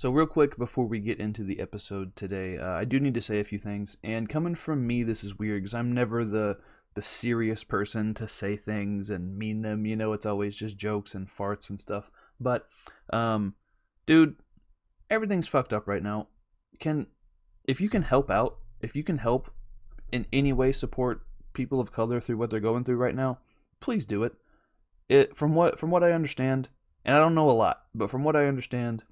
So real quick before we get into the episode today, I do need to say a few things. And coming from me, this is weird because I'm never the serious person to say things and mean them. You know, it's always just jokes and farts and stuff. But, dude, everything's fucked up right now. If you can help out, if you can help in any way support people of color through what they're going through right now, please do it. From what I understand, and I don't know a lot, but from what I understand,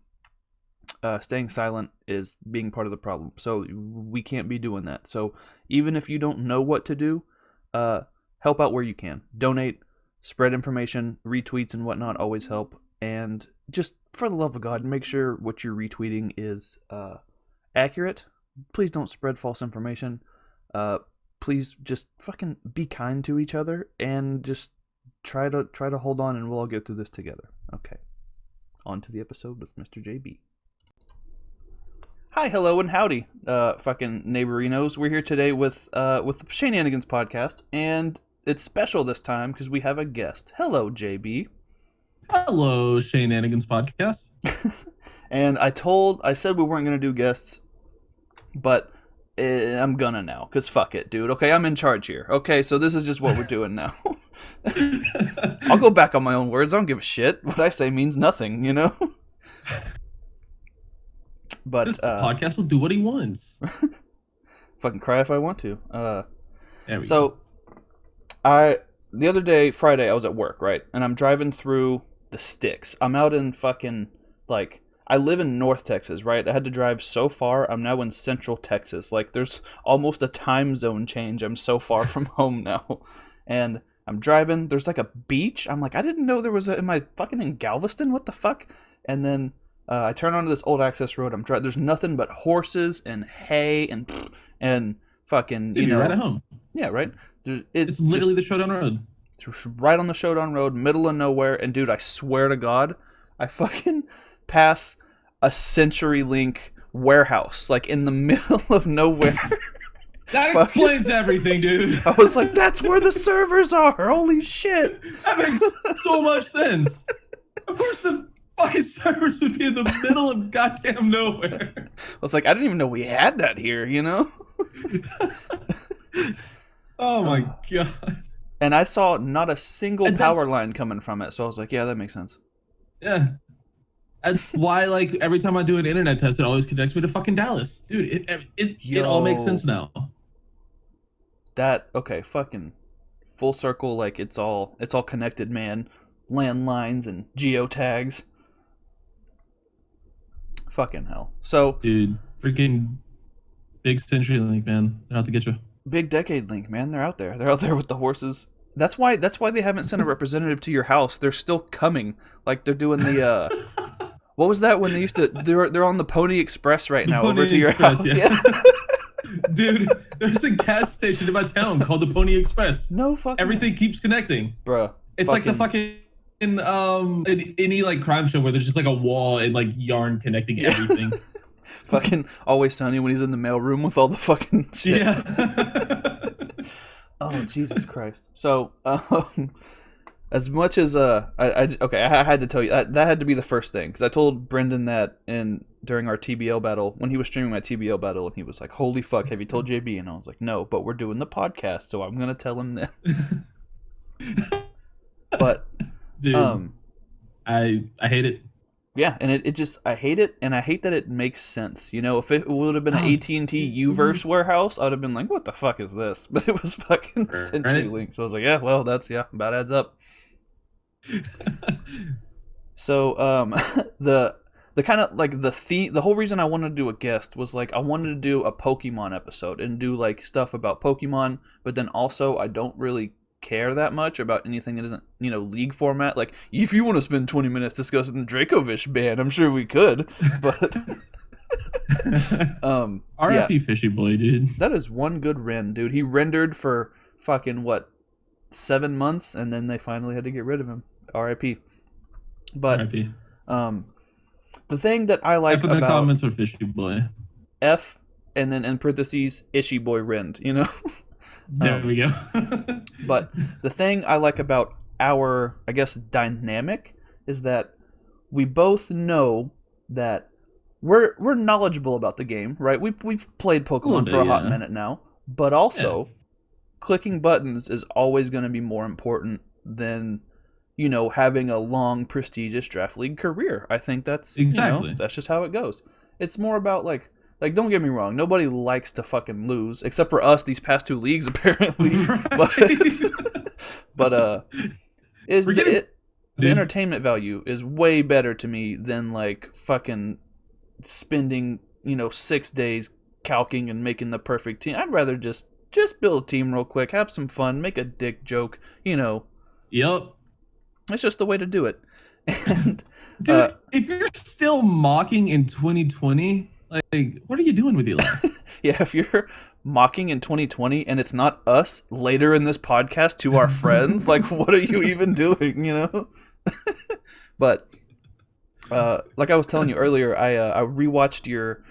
staying silent is being part of the problem. So we can't be doing that. So even if you don't know what to do, help out where you can. Donate, spread information, retweets and whatnot always help. And just for the love of God, make sure what you're retweeting is accurate. Please don't spread false information. Please just fucking be kind to each other and just try to hold on, and we'll all get through this together. Okay. On to the episode with Mr. JB. Hi, hello, and howdy, fucking neighborinos. We're here today with the Shaynanigans podcast, and it's special this time because we have a guest. Hello, JB. Hello, Shaynanigans podcast. And I said we weren't gonna do guests, but I'm gonna now, because fuck it, dude. Okay, I'm in charge here. Okay, so this is just what we're doing now. I'll go back on my own words. I don't give a shit. What I say means nothing, you know? But this podcast will do what he wants. Fucking cry if I want to. There we go. The other day, Friday, I was at work, right? And I'm driving through the sticks. I'm out in fucking, like, I live in North Texas, right? I had to drive so far. I'm now in Central Texas. Like, there's almost a time zone change. I'm so far from home now. And I'm driving. There's like a beach. I'm like, I didn't know there was am I fucking in Galveston? What the fuck? And then I turn onto this old access road. I'm driving. There's nothing but horses and hay and fucking, Dude, you're right at home. Yeah, right? It's literally the Showdown Road. It's right on the Showdown Road, middle of nowhere. And dude, I swear to God, I fucking pass a CenturyLink warehouse, like in the middle of nowhere. That explains everything, dude. I was like, that's where the servers are. Holy shit. That makes so much sense. Of course the fucking servers would be in the middle of goddamn nowhere. I was like, I didn't even know we had that here, you know? Oh my God. And I saw not a single power line coming from it, so I was like, yeah, that makes sense. Yeah. That's why, like, every time I do an internet test, it always connects me to fucking Dallas. Dude, it all makes sense now. Okay, fucking full circle, like, it's all connected, man. Landlines and geotags. Fucking hell. So, dude, freaking big CenturyLink, man. They're out to get you. Big Decade Link, man. They're out there. They're out there with the horses. That's why they haven't sent a representative to your house. They're still coming. Like, they're doing the what was that when they used to? They're on the Pony Express right now over to your house. Yeah. Dude, there's a gas station in my town called the Pony Express. No fucking. Everything keeps connecting, bruh. It's like the fucking in any like crime show where there's just like a wall and like yarn connecting everything. Fucking Always Sunny when he's in the mailroom with all the fucking shit. Yeah. Oh, Jesus Christ. So, as much as I had to tell you that had to be the first thing, because I told Brendan that during our TBL battle when he was streaming my TBL battle, and he was like, "Holy fuck, have you told JB?" And I was like, "No, but we're doing the podcast, so I'm gonna tell him that." But, dude, I hate it. Yeah, and it just, I hate it, and I hate that it makes sense. You know, if it would have been an AT&T Uverse warehouse, I would have been like, what the fuck is this? But it was fucking CenturyLink, so I was like, yeah, well, that's, about adds up. So, the kind of, like, the whole reason I wanted to do a guest was, like, I wanted to do a Pokemon episode and do, like, stuff about Pokemon, but then also I don't really care that much about anything that isn't, league format. Like, if you want to spend 20 minutes discussing the Dracovish ban, I'm sure we could, but RIP Fishy Boy, dude. That is one good rend, dude. He rendered for fucking 7 months, and then they finally had to get rid of him. RIP. But RIP. The thing that I like about the comments for Fishy Boy, F and then in parentheses Ishy Boy rend, There we go. But the thing I like about our, I guess, dynamic is that we both know that we're knowledgeable about the game, right? We've played Pokemon for a hot minute now, but also clicking buttons is always going to be more important than, you know, having a long, prestigious draft league career. I think that's exactly, you know, that's just how it goes. It's more about like don't get me wrong, nobody likes to fucking lose except for us these past 2 leagues apparently. But the entertainment value is way better to me than like fucking spending, you know, 6 days calking and making the perfect team. I'd rather just build a team real quick, have some fun, make a dick joke, you know. Yep. It's just the way to do it. And dude, if you're still mocking in 2020, like, what are you doing with your life? Yeah, if you're mocking in 2020 and it's not us later in this podcast to our friends, like, what are you even doing, you know? But like I was telling you earlier, I rewatched your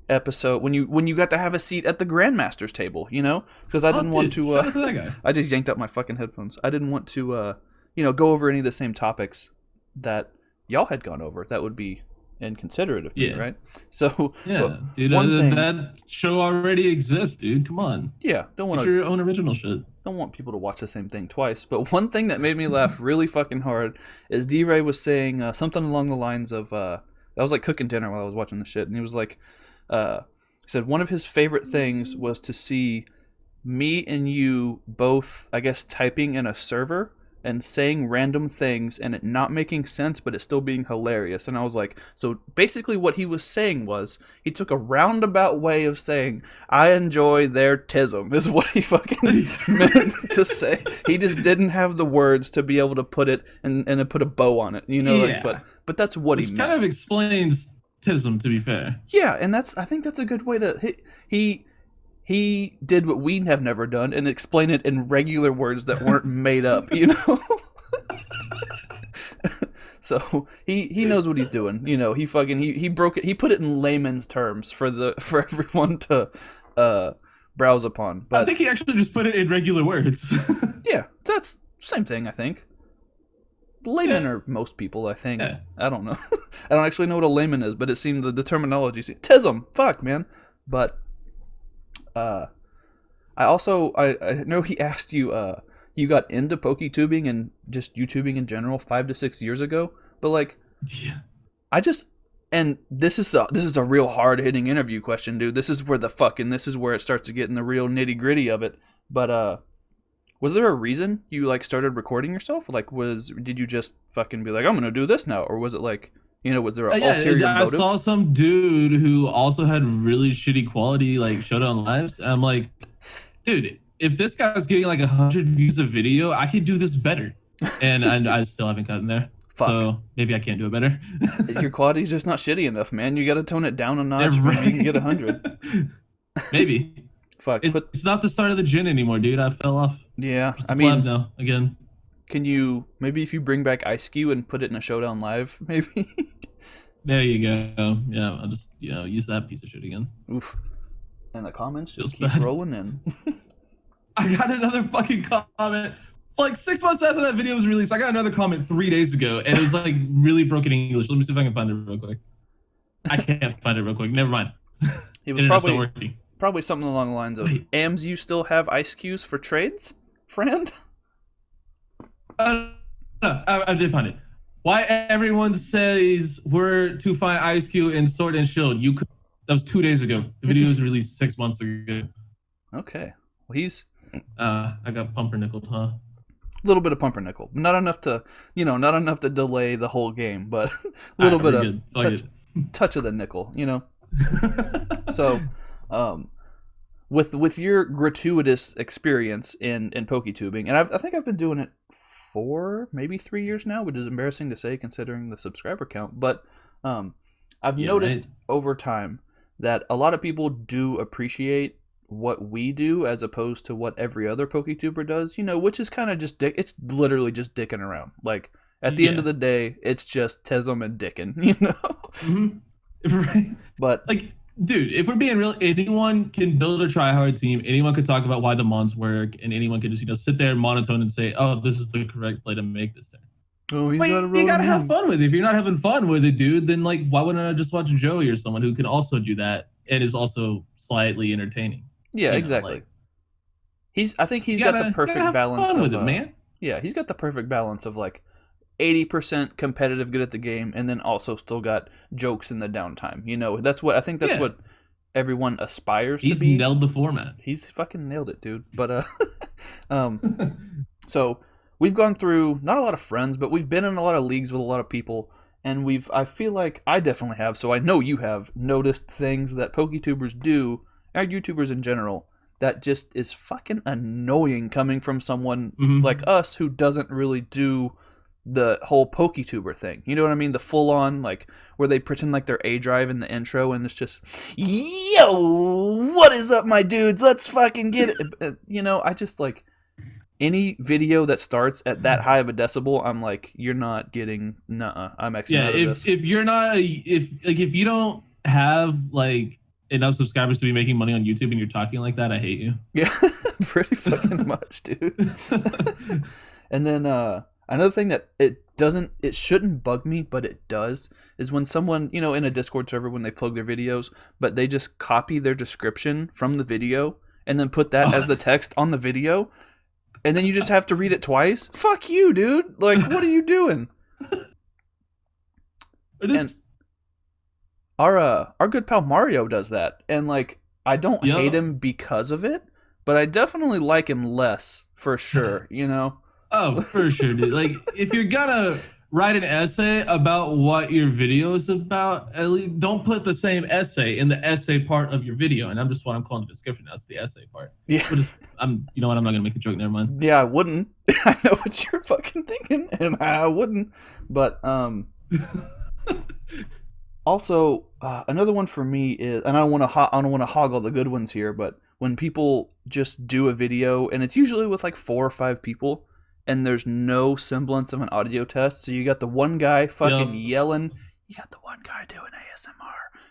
episode when you got to have a seat at the Grandmaster's table, you know, because I didn't want to. Shout out to that guy. I just yanked out my fucking headphones. I didn't want to, you know, go over any of the same topics that y'all had gone over. That would be inconsiderate of me, right? So yeah, dude, that show already exists, dude. Come on. Yeah, don't want your own original shit. Don't want people to watch the same thing twice. But one thing that made me laugh really fucking hard is D-Ray was saying something along the lines of, I was like cooking dinner while I was watching the shit, and he was like, he said one of his favorite things was to see me and you both, I guess, typing in a server and saying random things and it not making sense, but it still being hilarious. And I was like, so basically what he was saying was, he took a roundabout way of saying, I enjoy their tism, is what he fucking meant to say. He just didn't have the words to be able to put it and then put a bow on it, you know? Yeah. Like, but that's what he meant. Kind of explains tism, to be fair. Yeah, and I think that's a good way to... He did what we have never done and explain it in regular words that weren't made up, you know? So he knows what he's doing, you know. He broke it. He put it in layman's terms for everyone to browse upon. But I think he actually just put it in regular words. Yeah, that's same thing, I think. Layman are most people, I think. Yeah. I don't know. I don't actually know what a layman is, but it seemed the terminology. Tism, fuck, man. But I know he asked you, you got into poketubing and just YouTubing in general 5 to 6 years ago, but like, yeah, and this is a real hard hitting interview question, dude. This is where it starts to get in the real nitty gritty of it. But was there a reason you like started recording yourself? Like, did you just fucking be like, I'm gonna do this now, or was it like, you know, was there an ulterior motive? I saw some dude who also had really shitty quality, like, Showdown Lives. And I'm like, dude, if this guy's getting like 100 views a video, I could do this better. And I still haven't gotten there. Fuck. So maybe I can't do it better. Your quality's just not shitty enough, man. You got to tone it down a notch before you can get 100. Maybe. Fuck. It's not the start of the gin anymore, dude. I fell off. Yeah, I mean, now again. Can you maybe if you bring back Ice Cube and put it in a Showdown Live, maybe? There you go. Yeah, I'll just use that piece of shit again. Oof. And the comments just keep rolling in. I got another fucking comment. Like 6 months after that video was released, I got another comment 3 days ago, and it was like really broken English. Let me see if I can find it real quick. I can't find it real quick. Never mind. It was probably something along the lines of, Ams, you still have ice cubes for trades, friend? No, I did find it. Why everyone says we're to find Ice Cube in Sword and Shield? That was 2 days ago. The video was released 6 months ago. Okay. Well, he's... I got pumpernickeled, huh? A little bit of pumpernickel. Not enough to delay the whole game, but a little bit of touch of the nickel, you know? So, with your gratuitous experience in poketubing, and I think I've been doing it 4, maybe 3 years now, which is embarrassing to say considering the subscriber count. But I've noticed over time that a lot of people do appreciate what we do as opposed to what every other poketuber does, you know, which is kind of just it's literally just dicking around. Like, at the end of the day, it's just tism and dicking, you know? Mm-hmm. Right. But, like, dude, if we're being real, anyone can build a try-hard team. Anyone could talk about why the mons work, and anyone can just, sit there monotone and say, oh, this is the correct play to make this thing. Oh, he's Wait, got a you gotta have him. fun with it. If you're not having fun with it, dude, then like, why wouldn't I just watch Joey or someone who can also do that and is also slightly entertaining? Yeah, You know, exactly. like, I think he's you got the gotta perfect have balance fun of with it, man. yeah, he's got the perfect balance of like 80% competitive, good at the game, and then also still got jokes in the downtime. You know, that's Yeah, what everyone aspires to he's be. nailed the format. He's fucking nailed it, dude. But um, so we've gone through not a lot of friends, but we've been in a lot of leagues with a lot of people, and I feel like I definitely have, so I know you have noticed things that poketubers do, and YouTubers in general, that just is fucking annoying coming from someone like Mm-hmm. us who doesn't really do the whole poketuber thing. You know what I mean? The full on, like, where they pretend like they're A Drive in the intro and it's just, yo, what is up, my dudes? Let's fucking get it. You know, I just like any video that starts at that high of a decibel, I'm like, you're not getting, nuh-uh, I'm Xing Yeah, out of this. if you're not if you don't have like enough subscribers to be making money on YouTube and you're talking like that, I hate you. Yeah, pretty fucking much, dude. And then another thing that it shouldn't bug me, but it does, is when someone, you know, in a Discord server when they plug their videos, but they just copy their description from the video and then put that as the text on the video, and then you just have to read it twice. Fuck you, dude. Like, what are you doing? And our good pal Mario does that, and like, I don't hate him because of it, but I definitely like him less for sure. You know. Oh, for sure, dude. Like, if you're gonna write an essay about what your video is about, at least don't put the same essay in the essay part of your video. And I'm just what I'm calling the description. That's the essay part. Yeah. You know what? I'm not gonna make a joke. Never mind. Yeah, I wouldn't. I know what you're fucking thinking, and I wouldn't. But also another one for me is, and I don't want to hog all the good ones here, but when people just do a video, and it's usually with like 4 or 5 people, and there's no semblance of an audio test. So you got the one guy fucking yelling, you got the one guy doing ASMR,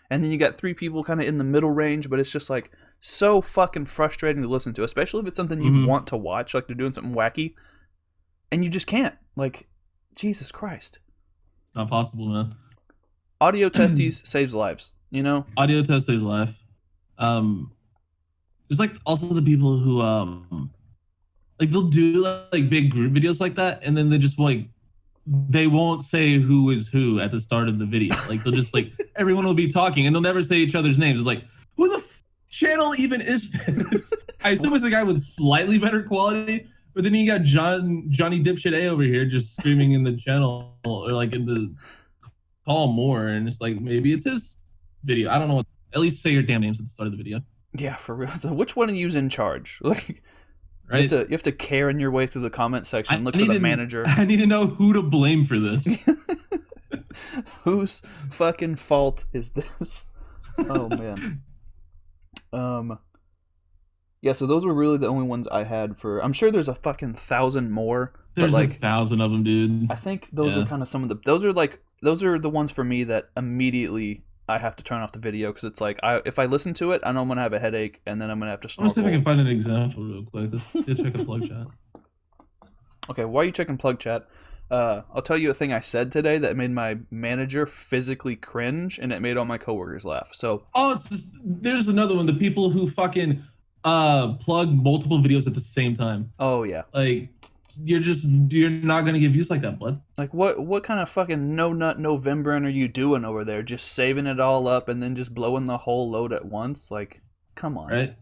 and then you got 3 people kind of in the middle range, but it's just like so fucking frustrating to listen to, especially if it's something you want to watch, like they're doing something wacky, and you just can't. Like, Jesus Christ. It's not possible, man. Audio testes saves lives, you know? Audio test saves life. There's like also the people who like they'll do like big group videos like that, and then they just like they won't say who is who at the start of the video. Like they'll just like everyone will be talking and they'll never say each other's names. It's like, who the channel even is this? I assume it's a guy with slightly better quality, but then you got Johnny Dipshit A over here just screaming in the channel or like in the call more, and it's like maybe it's his video. I don't know. At least say your damn names at the start of the video. Yeah, for real. So which one of you's in charge? Like, right? You have to Karen your way through the comment section, look for the manager. I need to know who to blame for this. Whose fucking fault is this? Oh man. Yeah, so those were really the only ones I had for. I'm sure there's a fucking 1,000 more. There's like 1,000 of them, dude. I think those are kind of some of the. Those are the ones for me that immediately I have to turn off the video because it's like if I listen to it, I know I'm gonna have a headache and then I'm gonna have to snorkel. Let's see if I can find an example real quick. Let's check a plug chat. Okay, while you checking plug chat, I'll tell you a thing I said today that made my manager physically cringe and it made all my coworkers laugh. So there's another one. The people who fucking plug multiple videos at the same time. Oh yeah, like you're not gonna get views like that, bud. Like what kind of fucking no nut November are you doing over there? Just saving it all up and then just blowing the whole load at once? Like, come on. Right.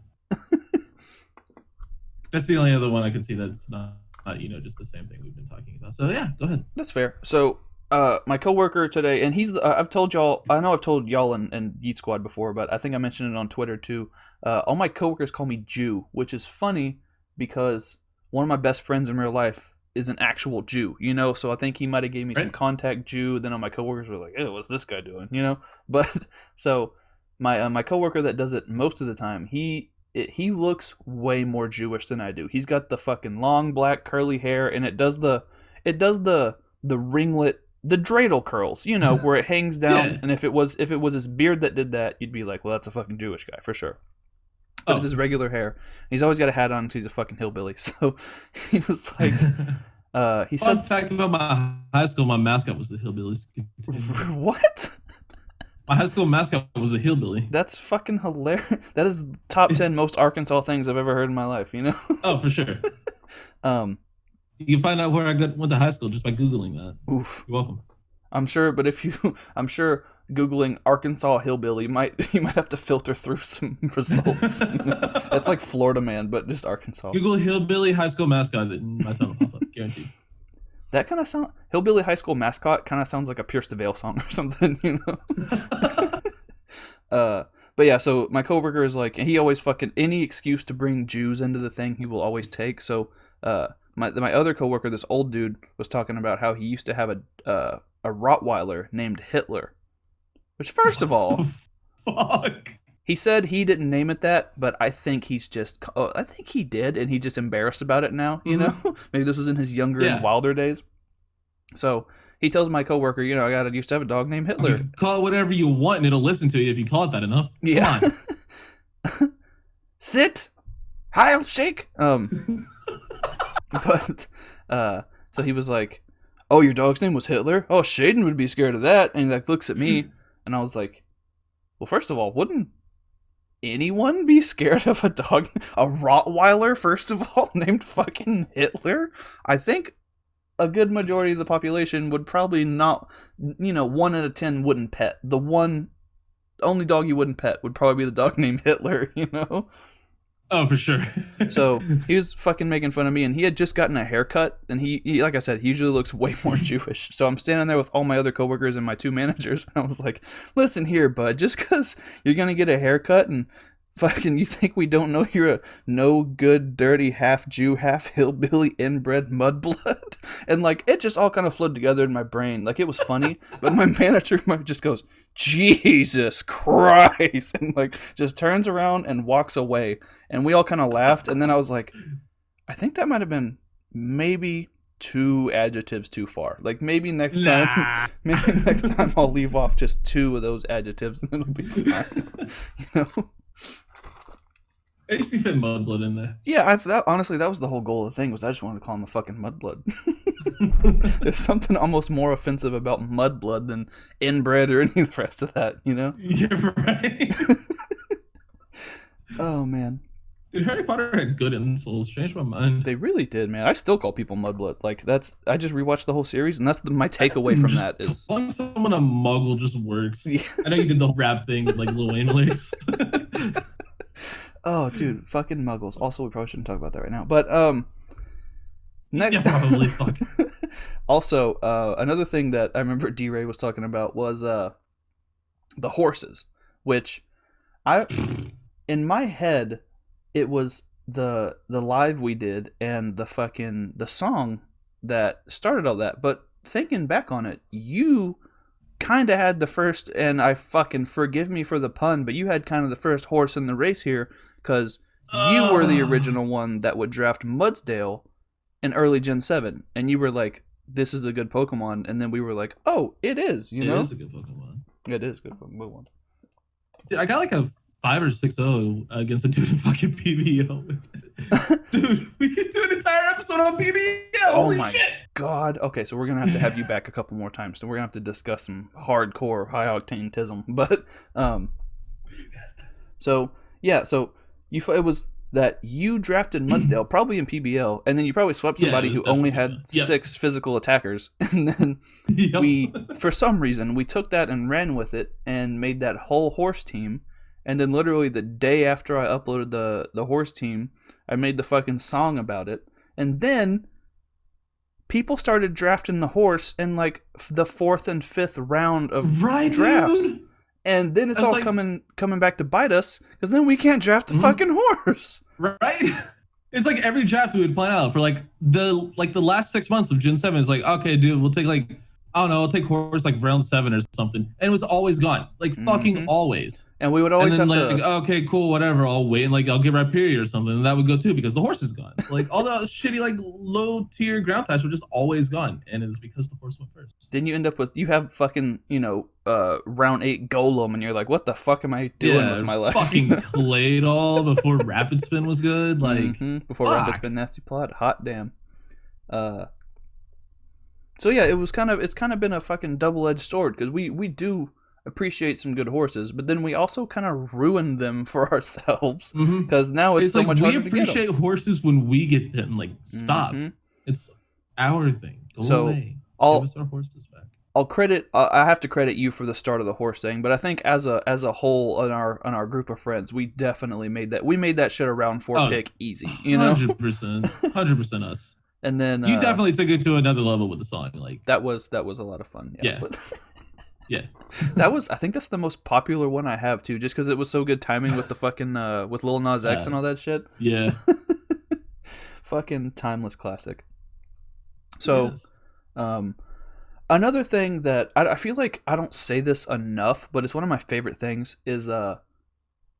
That's the only other one I could see that's not just the same thing we've been talking about. So yeah, go ahead. That's fair. So my coworker today, and he's I've told y'all, I know I've told y'all and Yeet Squad before, but I think I mentioned it on Twitter too. All my coworkers call me Jew, which is funny because one of my best friends in real life is an actual Jew, you know, so I think he might have gave me some contact Jew. Then all my coworkers were like, "Hey, what's this guy doing?" You know. But so my coworker that does it most of the time, he looks way more Jewish than I do. He's got the fucking long black curly hair, and it does the ringlet, the dreidel curls, you know, where it hangs down. Yeah. And if it was his beard that did that, you'd be like, well, that's a fucking Jewish guy for sure. But it's his regular hair. He's always got a hat on because he's a fucking hillbilly. So he was like, He Fun said, fact about my high school: my mascot was the hillbillies. "What? My high school mascot was a hillbilly. That's fucking hilarious. That is top 10 most Arkansas things I've ever heard in my life. You know? Oh, for sure. um, You can find out where I went to high school just by googling that. oof. You're welcome. I'm sure, but I'm sure googling Arkansas hillbilly you might have to filter through some results. That's like Florida man, but just Arkansas. Google hillbilly high school mascot and my tongue will pop up, guaranteed. That kind of sound hillbilly high school mascot kind of sounds like a Pierce the Veil song or something, you know. But yeah, so my coworker is like, and he always fucking any excuse to bring Jews into the thing he will always take. So my other coworker, this old dude, was talking about how he used to have a Rottweiler named Hitler. Which, first of all, fuck. He said he didn't name it that, but I think I think he did, and he's just embarrassed about it now, you know? Maybe this was in his younger and wilder days. So he tells my coworker, you know, I used to have a dog named Hitler. You can call it whatever you want, and it'll listen to you if you call it that enough. Yeah. Sit. Heil, shake. But so he was like, oh, your dog's name was Hitler? Oh, Shaden would be scared of that. And he like looks at me, and I was like, well, first of all, wouldn't anyone be scared of a dog, a Rottweiler, first of all, named fucking Hitler? I think a good majority of the population would probably not, you know, 1 out of 10 wouldn't pet. The only dog you wouldn't pet would probably be the dog named Hitler, you know? Oh, for sure. So he was fucking making fun of me, and he had just gotten a haircut, and he like I said, he usually looks way more Jewish. So I'm standing there with all my other coworkers and my 2 managers, and I was like, listen here, bud, just because you're going to get a haircut and fucking you think we don't know you're a no good, dirty, half Jew, half hillbilly, inbred mudblood? And like, it just all kind of flowed together in my brain. Like, it was funny, but my manager just goes, Jesus Christ, and like just turns around and walks away. And we all kind of laughed, and then I was like, I think that might have been maybe 2 adjectives too far. Like maybe next time I'll leave off just 2 of those adjectives and it'll be fine. You know? I used to fit mudblood in there. Yeah, honestly, that was the whole goal of the thing, was I just wanted to call him a fucking mudblood. There's something almost more offensive about mudblood than inbred or any of the rest of that, you know? You're right. Oh, man. Dude, Harry Potter had good insoles. Changed my mind. They really did, man. I still call people mudblood. Like, I just rewatched the whole series, and that's my takeaway from that is... Calling someone a muggle just works. Yeah. I know you did the whole rap thing with, like, Lil Wayne lyrics. Oh, dude, fucking muggles. Also, we probably shouldn't talk about that right now. But, next... Yeah, probably, fuck. Also, another thing that I remember D-Ray was talking about was, the horses, which in my head, it was the live we did and the song that started all that. But thinking back on it, you kind of had the first, and I fucking forgive me for the pun, but you had kind of the first horse in the race here, because you were the original one that would draft Mudsdale in early Gen 7, and you were like, this is a good Pokemon, and then we were like, oh, it is, you know? It is a good Pokemon. It is a good Pokemon. Dude, I got like a 5 or 6-0 against a dude in fucking PBO. Dude, we could do an entire episode on PBO. Holy my shit. God. Okay, so we're going to have you back a couple more times. So we're going to have to discuss some hardcore, high-octane tism. But, so it was that you drafted Mudsdale, probably in PBL, and then you probably swept somebody who only had 6 physical attackers. And then for some reason, we took that and ran with it and made that whole horse team. And then literally the day after I uploaded the horse team, I made the fucking song about it. And then people started drafting the horse in like the 4th and 5th round of drafts. Dude. And then it's all like, coming back to bite us, because then we can't draft the fucking horse. Right? It's like every draft we would plan out for like the last 6 months of Gen 7 is like, okay, dude, we'll take like, I don't know, I'll take horse like round 7 or something. And it was always gone. Like fucking always. And we would always and then have like, okay, cool, whatever. I'll wait and like I'll get Rhyperior or something. And that would go too because the horse is gone. Like all the shitty like low tier ground types were just always gone. And it was because the horse went first. Then you end up with, you have fucking, round 8 Golem, and you're like, what the fuck am I doing with my life? Fucking Claydol before Rapid Spin was good. Like before Rapid Spin Nasty Plot. Hot damn. So yeah, it's kind of been a fucking double-edged sword because we do appreciate some good horses, but then we also kind of ruin them for ourselves because now it's so like much we harder to get them. appreciate horses when we get them. Like, stop. It's our thing. Go away. Give us our horses back. I have to credit you for the start of the horse thing, but I think as a whole on our group of friends, we definitely made that shit a round 4 pick easy, you know? 100% us. And then you definitely took it to another level with the song. Like that was a lot of fun. Yeah. But yeah. I think that's the most popular one I have too, just because it was so good timing with the fucking with Lil Nas X and all that shit. Yeah. Fucking timeless classic. So, another thing that I feel like I don't say this enough, but it's one of my favorite things is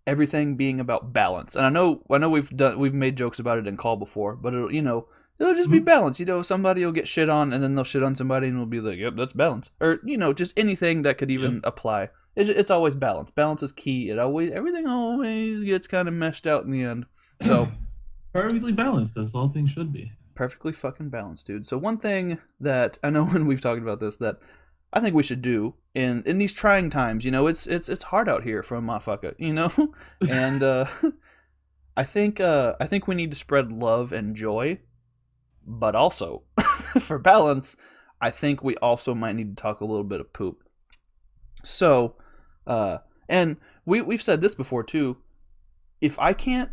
everything being about balance. And I know we've made jokes about it in call before, but it'll just be balance. Somebody will get shit on, and then they'll shit on somebody, and we'll be like, "Yep, that's balance." Or just anything that could even apply. It's always balance. Balance is key. Everything always gets kind of meshed out in the end. So perfectly balanced, as all things should be. Perfectly fucking balanced, dude. So one thing that I know when we've talked about this that I think we should do in these trying times, it's hard out here for a motherfucker, and I think we need to spread love and joy. But also, for balance, I think we also might need to talk a little bit of poop. So, and we've said this before too. If I can't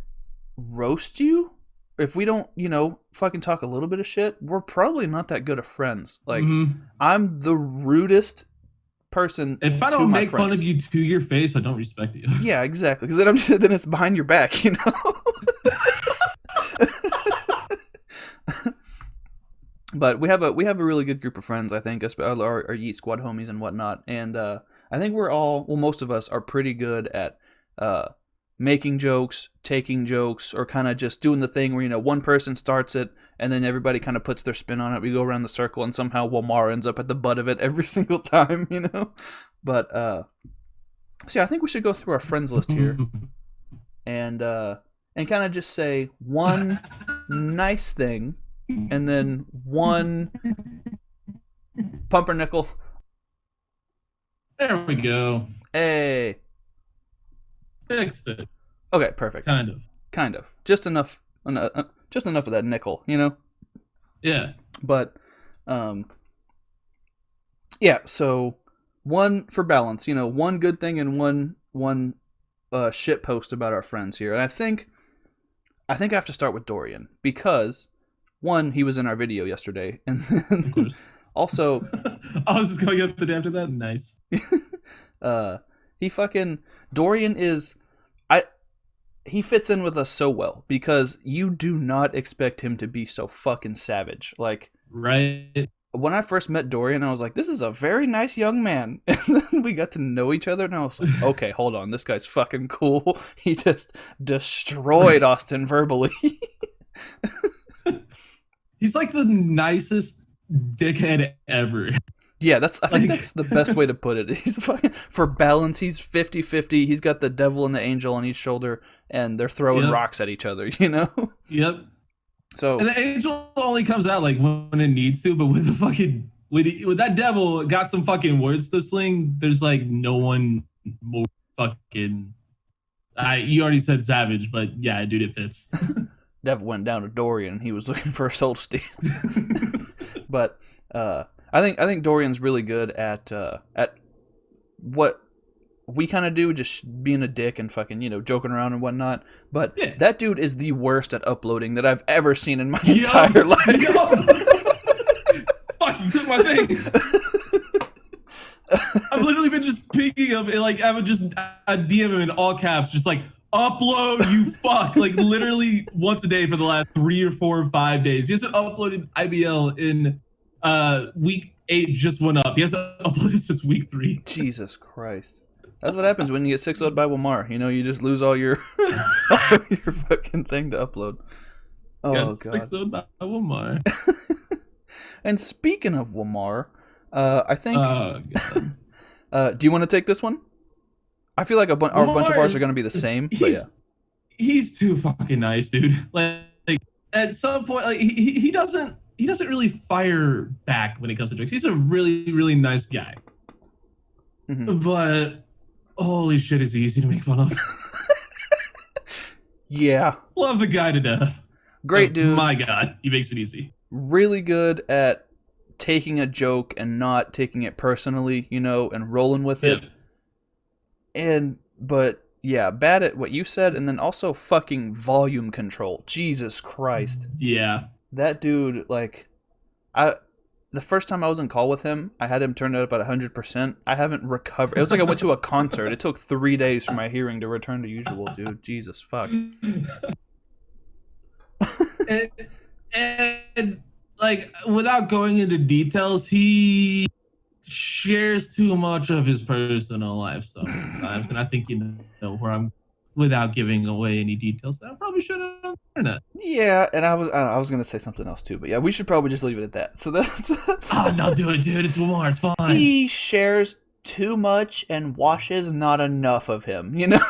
roast you, if we don't, fucking talk a little bit of shit, we're probably not that good of friends. Like, I'm the rudest person. If I don't make fun of you to your face, I don't respect you. Yeah, exactly. Because then it's behind your back, But we have a really good group of friends, I think, our Yeet Squad homies and whatnot. And I think most of us are pretty good at making jokes, taking jokes, or kind of just doing the thing where, one person starts it and then everybody kind of puts their spin on it. We go around the circle and somehow Walmart ends up at the butt of it every single time, But, I think we should go through our friends list here and kind of just say one nice thing and then one pumpernickel. There we go. Hey. Fixed it. Okay, perfect. Kind of. Just enough of that nickel, Yeah. But, so one for balance, one good thing and one shit post about our friends here. And I think I have to start with Dorian because one, he was in our video yesterday, and then of course. Also, I was just going up the day after that. Nice. Dorian is he fits in with us so well because you do not expect him to be so fucking savage. Like, right. When I first met Dorian, I was like, this is a very nice young man. And then we got to know each other, and I was like, okay, hold on, this guy's fucking cool. He just destroyed Austin verbally. He's like the nicest dickhead ever. Yeah, I think that's the best way to put it. He's fucking, for balance, he's 50-50. He's got the devil and the angel on each shoulder, and they're throwing rocks at each other, Yep. So, and the angel only comes out like when it needs to, but with the fucking with that devil got some fucking words to sling, there's like no one more fucking. You already said savage, but yeah, dude, it fits. Devil went down to Dorian, and he was looking for a soul to steal. But I think Dorian's really good at what we kind of do, just being a dick and fucking joking around and whatnot. But that dude is the worst at uploading that I've ever seen in my entire life. Fuck, you took my thing. I've literally been just picking him and like I would just DM him in all caps, just like upload, you fuck. Like literally once a day for the last 3 or 4 or 5 days. He hasn't uploaded IBL in week 8 just went up. He hasn't uploaded since week 3. Jesus Christ. That's what happens when you get 6-0'd by Walmart. You just lose all your your fucking thing to upload. Oh god. 6-0'd by Walmart. And speaking of Walmart, I think oh god. Do you want to take this one? I feel like a bunch of ours are going to be the same, but yeah. He's too fucking nice, dude. Like at some point, like he doesn't he doesn't really fire back when it comes to jokes. He's a really, really nice guy. Mm-hmm. But holy shit, is he easy to make fun of. Yeah. Love the guy to death. Great dude. My God, he makes it easy. Really good at taking a joke and not taking it personally, you know, and rolling with it. But yeah, bad at what you said, and then also fucking volume control. Jesus Christ. Yeah. That dude, like, the first time I was in call with him, I had him turned it up at 100%. I haven't recovered. It was like I went to a concert. It took 3 days for my hearing to return to usual, dude. Jesus fuck. and like, without going into details, he shares too much of his personal life sometimes, and I think you know where I'm, without giving away any details. I probably should have on the internet. Yeah, and I was gonna say something else too, but yeah, we should probably just leave it at that. So that's oh no, do it, dude. It's more. It's fine. He shares too much and washes not enough of him. You know.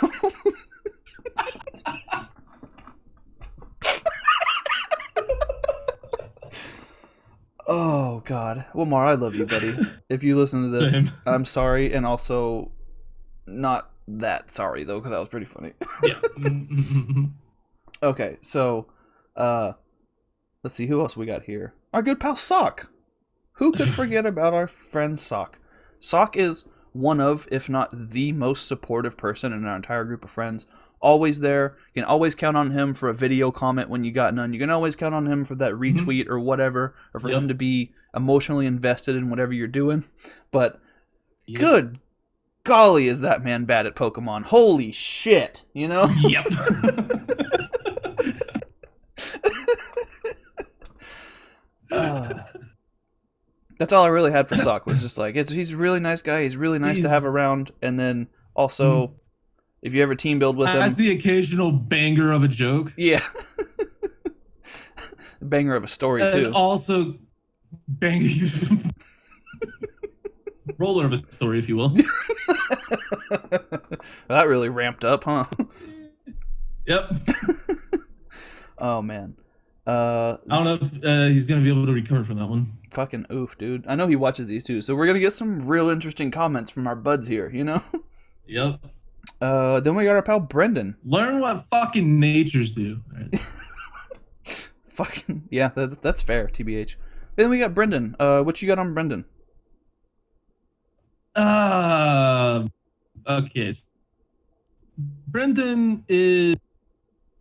Oh, God. Well, Mar, I love you, buddy. If you listen to this, same. I'm sorry, and also not that sorry, though, because that was pretty funny. Yeah. Okay, so let's see, who else we got here? Our good pal Sock. Who could forget about our friend Sock? Sock is one of, if not the most supportive person in our entire group of friends. Always there. You can always count on him for a video comment when you got none. You can always count on him for that retweet or whatever, or for him to be emotionally invested in whatever you're doing. But good golly, is that man bad at Pokemon. Holy shit, you know? Yep. That's all I really had for Sock, was just like, he's a really nice guy. He's really nice to have around. And then also... if you ever team build with him. As the occasional banger of a joke. Yeah. Banger of a story, too. And also, banger. Roller of a story, if you will. That really ramped up, huh? Yep. Oh, man. I don't know if he's going to be able to recover from that one. Fucking oof, dude. I know he watches these, too. So we're going to get some real interesting comments from our buds here, you know? Yep. Then we got our pal Brendan. Learn what fucking natures do. Right. Fucking yeah, that's fair. TBH. Then we got Brendan. What you got on Brendan? Okay. Brendan is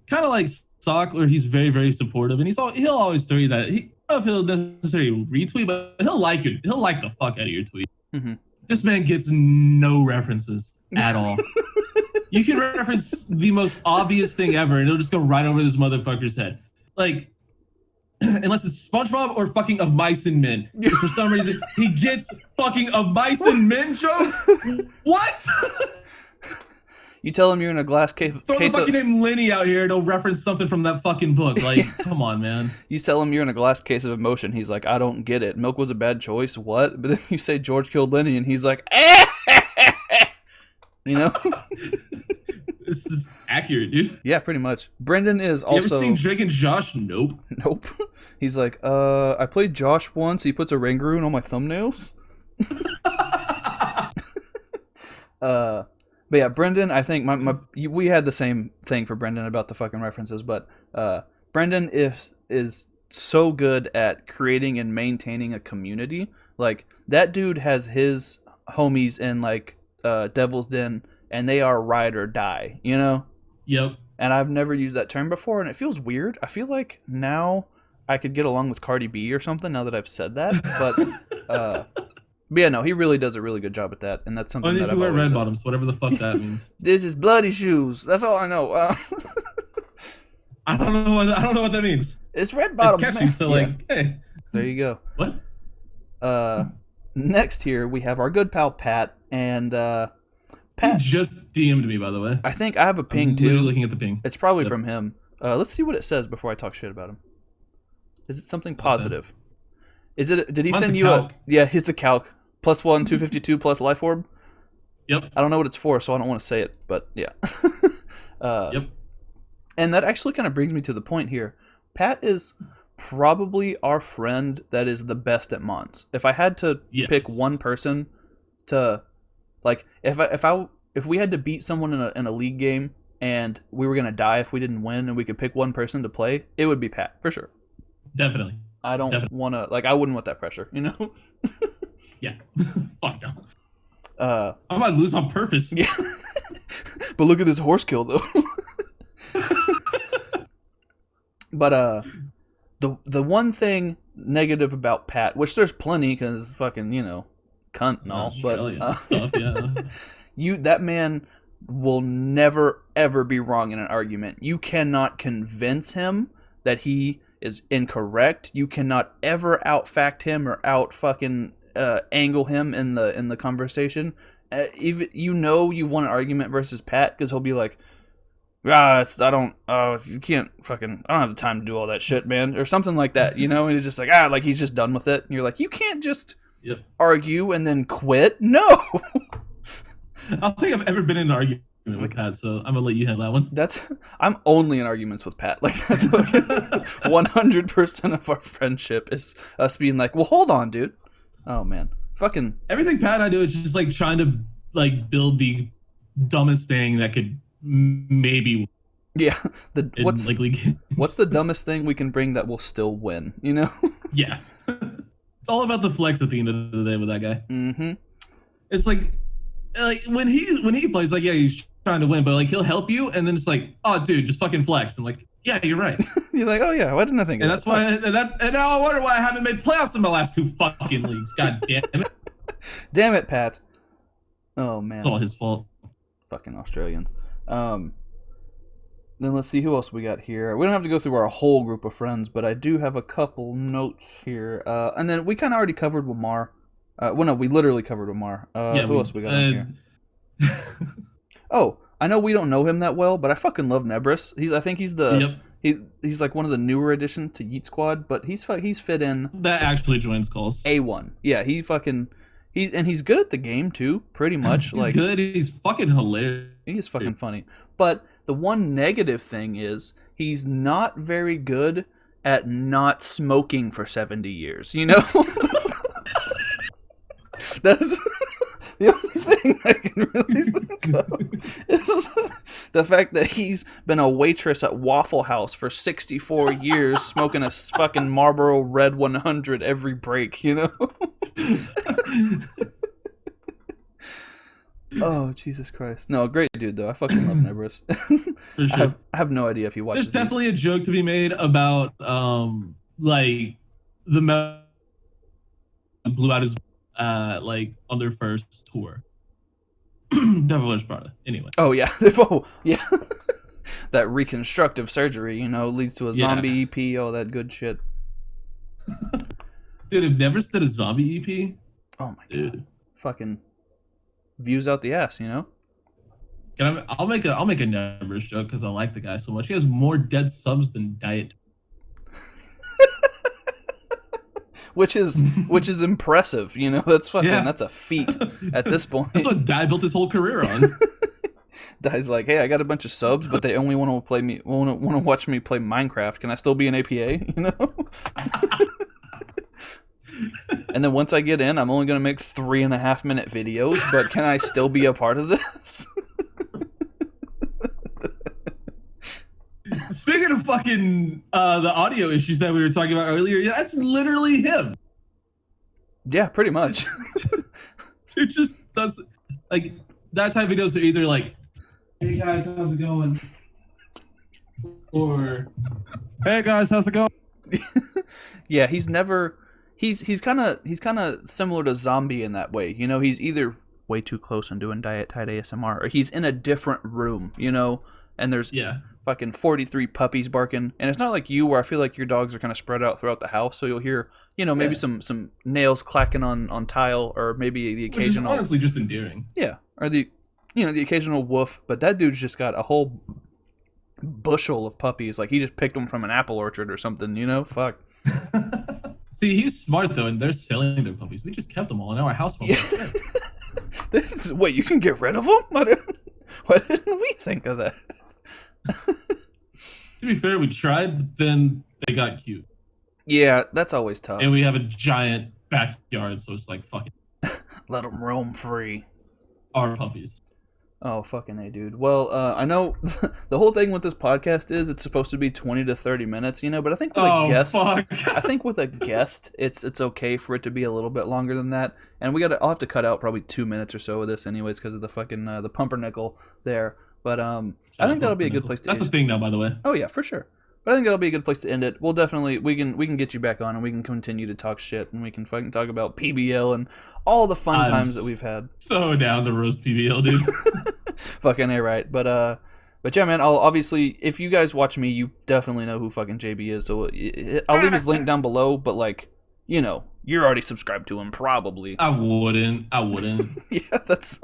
kind of like Sock, where he's very, very supportive, and he'll always tell you that I don't know if he'll necessarily retweet, but he'll like the fuck out of your tweet. Mm-hmm. This man gets no references at all. You can reference the most obvious thing ever, and it'll just go right over this motherfucker's head. Like, unless it's SpongeBob or fucking Of Mice and Men. For some reason, he gets fucking Of Mice and Men jokes? What? You tell him you're in a glass case. Throw the fucking name Lenny out here and he'll reference something from that fucking book. Like, come on, man. You tell him you're in a glass case of emotion. He's like, I don't get it. Milk was a bad choice. What? But then you say George killed Lenny, and he's like, you know? This is accurate, dude. Yeah, pretty much. Brendan is also... You ever seen Drake and Josh? Nope. Nope. He's like, I played Josh once. He puts a Rangaroon on my thumbnails. But yeah, Brendan, I think we had the same thing for Brendan about the fucking references, but Brendan is so good at creating and maintaining a community. Like, that dude has his homies in, like, Devil's Den, and they are ride or die, you know? Yep. And I've never used that term before, and it feels weird. I feel like now I could get along with Cardi B or something now that I've said that, but yeah, no, he really does a really good job at that, and that's something that I've wear always red bottoms, whatever the fuck that means. This is bloody shoes. That's all I know. I don't know what that means. It's red bottoms. It's catchy, man. So like, hey. There you go. What? Next here we have our good pal Pat, and Pat just DM'd me, by the way. I think I have a ping I'm too. Looking at the ping. It's probably from him. Let's see what it says before I talk shit about him. Is it something positive? Is it? Did he send you a? Yeah, it's a calc. +1, 252 plus life orb. Yep. I don't know what it's for, so I don't want to say it, but yeah. Yep. And that actually kind of brings me to the point here. Pat is probably our friend that is the best at Mons. If I had to pick one person to, like, if we had to beat someone in a league game and we were gonna die if we didn't win, and we could pick one person to play, it would be Pat for sure. Definitely. I don't want to, like, I wouldn't want that pressure, you know? Yeah. Fuck no. I might lose on purpose. Yeah. But look at this horse kill, though. But the one thing negative about Pat, which there's plenty, because fucking, you know, cunt and all, Australian but stuff, yeah. that man will never ever be wrong in an argument. You cannot convince him that he is incorrect. You cannot ever out fact him or out fucking angle him in the conversation. Even you've won an argument versus Pat because he'll be like, you can't fucking, I don't have the time to do all that shit, man, or something like that, you know. And it's just like, like he's just done with it, and you're like, you can't just argue and then quit. No. I don't think I've ever been in an argument with Pat, so I'm gonna let you handle that one. I'm only in arguments with Pat. Like, that's 100% of our friendship is us being like, well, hold on, dude. Oh man, fucking everything Pat and I do is just like trying to like build the dumbest thing that could maybe. Yeah, what's the dumbest thing we can bring that will still win? You know? Yeah, it's all about the flex at the end of the day with that guy. Mm-hmm. It's like when he plays, like, yeah, he's trying to win, but like he'll help you, and then it's like, oh, dude, just fucking flex. I'm like, yeah, you're right. You're like, oh yeah, why didn't I think? And that's why, and now I wonder why I haven't made playoffs in my last 2 fucking leagues. God damn it! Damn it, Pat. Oh man, it's all his fault. Fucking Australians. Then let's see who else we got here. We don't have to go through our whole group of friends, but I do have a couple notes here. And then we kind of already covered Wamar. Well, no, we literally covered Wamar. Who else we got on here? Oh, I know we don't know him that well, but I fucking love Nebris. I think he's he's like one of the newer additions to Yeet Squad, but he's fit in. That actually joins calls. A1. Yeah, he's good at the game too, pretty much. He's like good. He's fucking hilarious. He is fucking funny. But the one negative thing is he's not very good at not smoking for 70 years, you know? That's the only thing I can really think of is the fact that he's been a waitress at Waffle House for 64 years, smoking a fucking Marlboro Red 100 every break, you know? Oh, Jesus Christ. No, great dude, though. I fucking love Nebris. For sure. I have no idea if he watches There's definitely a joke to be made about, like, the blew out his, like, on their first tour. Devil Wears Prada. Anyway. Oh, yeah. Oh, yeah. That reconstructive surgery, you know, leads to a zombie EP, all that good shit. Dude, if Nebris did a zombie EP... Oh, my God. Fucking... views out the ass, you know. I'll make a Nebris joke because I like the guy so much. He has more dead subs than Diet. which is impressive, you know. That's fucking that's a feat at this point. That's what Dai built his whole career on. Dai's like, hey, I got a bunch of subs, but they only want to watch me play Minecraft. Can I still be an APA? You know. And then once I get in, I'm only going to make 3.5-minute videos, but can I still be a part of this? Speaking of fucking the audio issues that we were talking about earlier, that's literally him. Yeah, pretty much. Dude just does, like, that type of videos are either like, hey guys, how's it going? Or, hey guys, how's it going? Yeah, he's kind of similar to Zombie in that way. You know, he's either way too close and doing tight ASMR, or he's in a different room, you know, and there's fucking 43 puppies barking. And it's not like you, where I feel like your dogs are kind of spread out throughout the house, so you'll hear, you know, maybe some nails clacking on tile, or maybe the occasional... Which is honestly just endearing. Yeah, or the occasional woof. But that dude's just got a whole bushel of puppies. Like, he just picked them from an apple orchard or something, you know? Fuck. See, he's smart, though, and they're selling their puppies. We just kept them all in our house. Yeah. Wait, you can get rid of them? Why didn't we think of that? To be fair, we tried, but then they got cute. Yeah, that's always tough. And we have a giant backyard, so it's like fucking Let them roam free. our puppies. Oh, fucking A, dude. Well, I know the whole thing with this podcast is it's supposed to be 20 to 30 minutes, you know, but I think with a guest, fuck. I think with a guest, it's okay for it to be a little bit longer than that. And I'll have to cut out probably 2 minutes or so of this anyways because of the fucking, the pumpernickel there. But, I think that'll be a good place to That's a thing now, by the way. Oh, yeah, for sure. But I think that'll be a good place to end it. We'll definitely we can get you back on and we can continue to talk shit and we can fucking talk about PBL and all the fun times that we've had. So down to roast PBL, dude. Fucking A, right. But yeah, man, I'll obviously, if you guys watch me, you definitely know who fucking JB is. So I'll leave his link down below, but like, you know, you're already subscribed to him probably. I wouldn't. Yeah, that's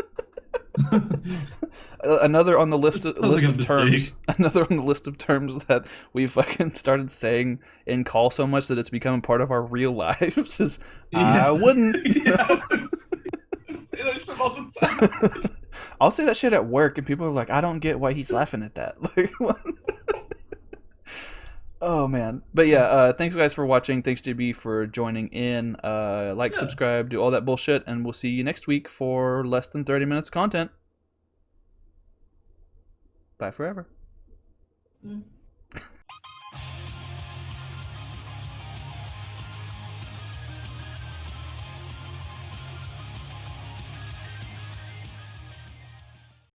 another on the list of terms. Another on the list of terms that we fucking started saying in call so much that it's becoming part of our real lives is I wouldn't. Say that shit all the time. I'll say that shit at work and people are like, I don't get why he's laughing at that. Like, what? Oh man. But yeah, thanks guys for watching. Thanks JB for joining in. Subscribe, do all that bullshit, and we'll see you next week for less than 30 minutes content. Bye forever.